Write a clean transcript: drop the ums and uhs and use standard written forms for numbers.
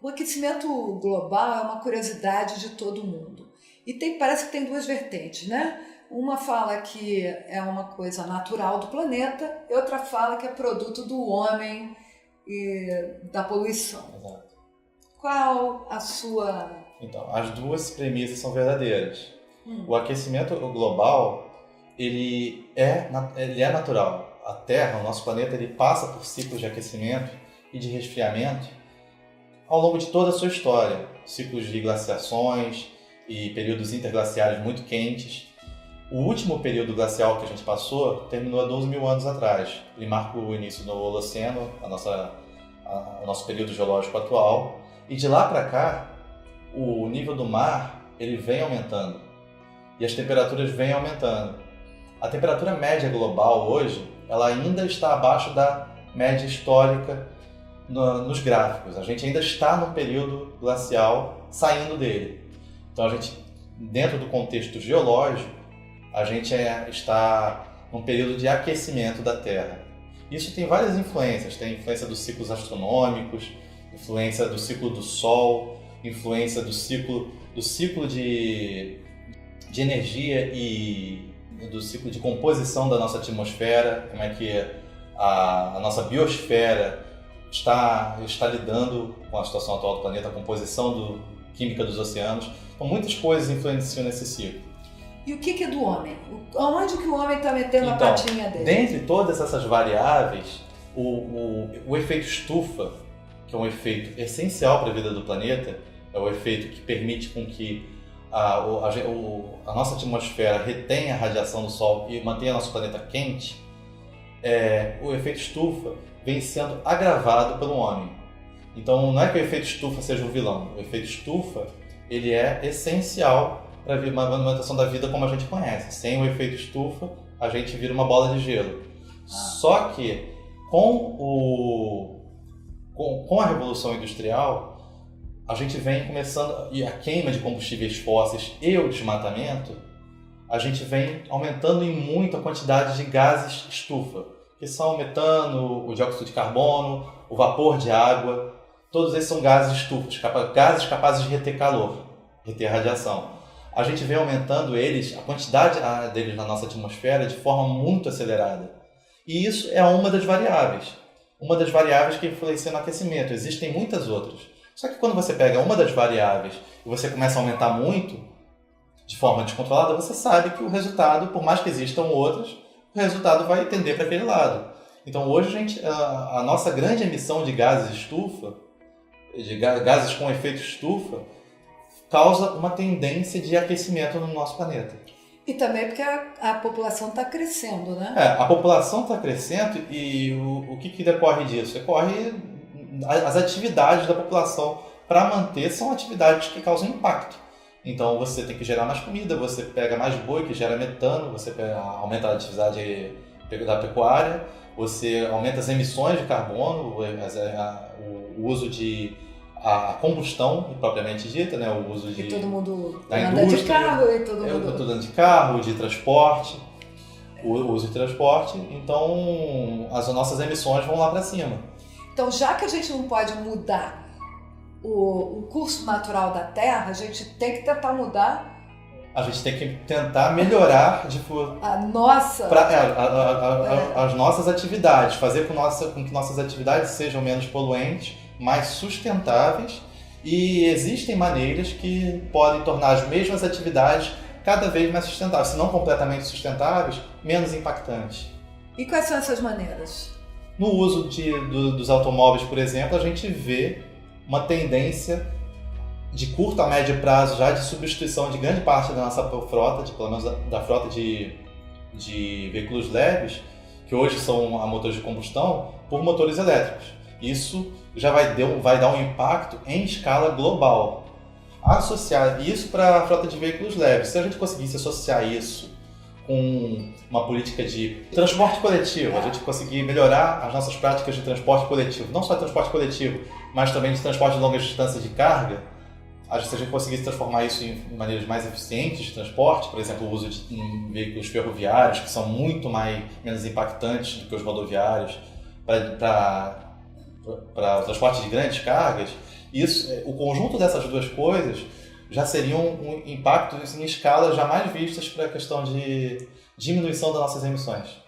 O aquecimento global é uma curiosidade de todo mundo. E parece que tem duas vertentes, né? Uma fala que é uma coisa natural do planeta e outra fala que é produto do homem e da poluição. Exato. Qual a sua... Então, as duas premissas são verdadeiras. O aquecimento global, ele é natural. A Terra, o nosso planeta, ele passa por ciclos de aquecimento e de resfriamento ao longo de toda a sua história. Ciclos de glaciações e períodos interglaciares muito quentes. O último período glacial que a gente passou terminou há 12 mil anos atrás. Ele marca o início do Holoceno, o nosso período geológico atual. E de lá para cá, o nível do mar ele vem aumentando e as temperaturas vêm aumentando. A temperatura média global hoje ela ainda está abaixo da média histórica nos gráficos. A gente ainda está no período glacial saindo dele. Então, dentro do contexto geológico, a gente está num período de aquecimento da Terra. Isso tem várias influências. Tem influência dos ciclos astronômicos, influência do ciclo do Sol, influência do ciclo de energia e do ciclo de composição da nossa atmosfera, como é que a nossa biosfera está lidando com a situação atual do planeta, a composição química dos oceanos. Então, muitas coisas influenciam nesse ciclo. E o que é do homem? Onde que o homem está metendo a patinha dele? Dentre todas essas variáveis, o efeito estufa, que é um efeito essencial para a vida do planeta, é o efeito que permite com que a nossa atmosfera retenha a radiação do Sol e mantenha nosso planeta quente. O efeito estufa vem sendo agravado pelo homem. Então, não é que o efeito estufa seja um vilão. O efeito estufa ele é essencial para a manutenção da vida como a gente conhece. Sem o efeito estufa, a gente vira uma bola de gelo. Só que com a Revolução Industrial, a gente vem começando, e a queima de combustíveis fósseis e o desmatamento, a gente vem aumentando em muito a quantidade de gases estufa, que são o metano, o dióxido de carbono, o vapor de água. Todos esses são gases estufas, gases capazes de reter calor, reter radiação. A gente vem aumentando a quantidade deles na nossa atmosfera de forma muito acelerada. E isso é uma das variáveis que influencia no aquecimento. Existem muitas outras. Só que quando você pega uma das variáveis e você começa a aumentar muito, de forma descontrolada, você sabe que o resultado, por mais que existam outras, o resultado vai tender para aquele lado. Então hoje a nossa grande emissão de gases estufa, de gases com efeito estufa, causa uma tendência de aquecimento no nosso planeta. E também porque a população está crescendo, né? A população está crescendo e o que decorre disso? Decorre as atividades da população para manter são atividades que causam impacto. Então você tem que gerar mais comida, você pega mais boi que gera metano, você aumenta a atividade da pecuária, você aumenta as emissões de carbono, o uso a combustão propriamente dita, né? O uso e todo mundo da anda indústria, de carro e todo mundo anda de carro, de transporte, o uso de transporte. Então as nossas emissões vão lá para cima. Então, já que a gente não pode mudar o curso natural da Terra, a gente tem que tentar mudar. A gente tem que tentar melhorar as nossas atividades, fazer com que nossas atividades sejam menos poluentes, mais sustentáveis, e existem maneiras que podem tornar as mesmas atividades cada vez mais sustentáveis, se não completamente sustentáveis, menos impactantes. E quais são essas maneiras? No uso dos automóveis, por exemplo, a gente vê uma tendência de curto a médio prazo já de substituição de grande parte da nossa frota, pelo menos da frota de veículos leves, que hoje são a motores de combustão, por motores elétricos. Isso já vai dar um impacto em escala global. Associar isso para a frota de veículos leves, se a gente conseguisse associar isso com uma política de transporte coletivo, a gente conseguir melhorar as nossas práticas de transporte coletivo, não só de transporte coletivo, mas também de transporte de longas distâncias de carga, se a gente conseguisse transformar isso em maneiras mais eficientes de transporte, por exemplo, o uso em veículos ferroviários, que são muito menos impactantes do que os rodoviários, para para o transporte de grandes cargas, o conjunto dessas duas coisas já seriam impactos em escalas jamais vistas para a questão de diminuição das nossas emissões.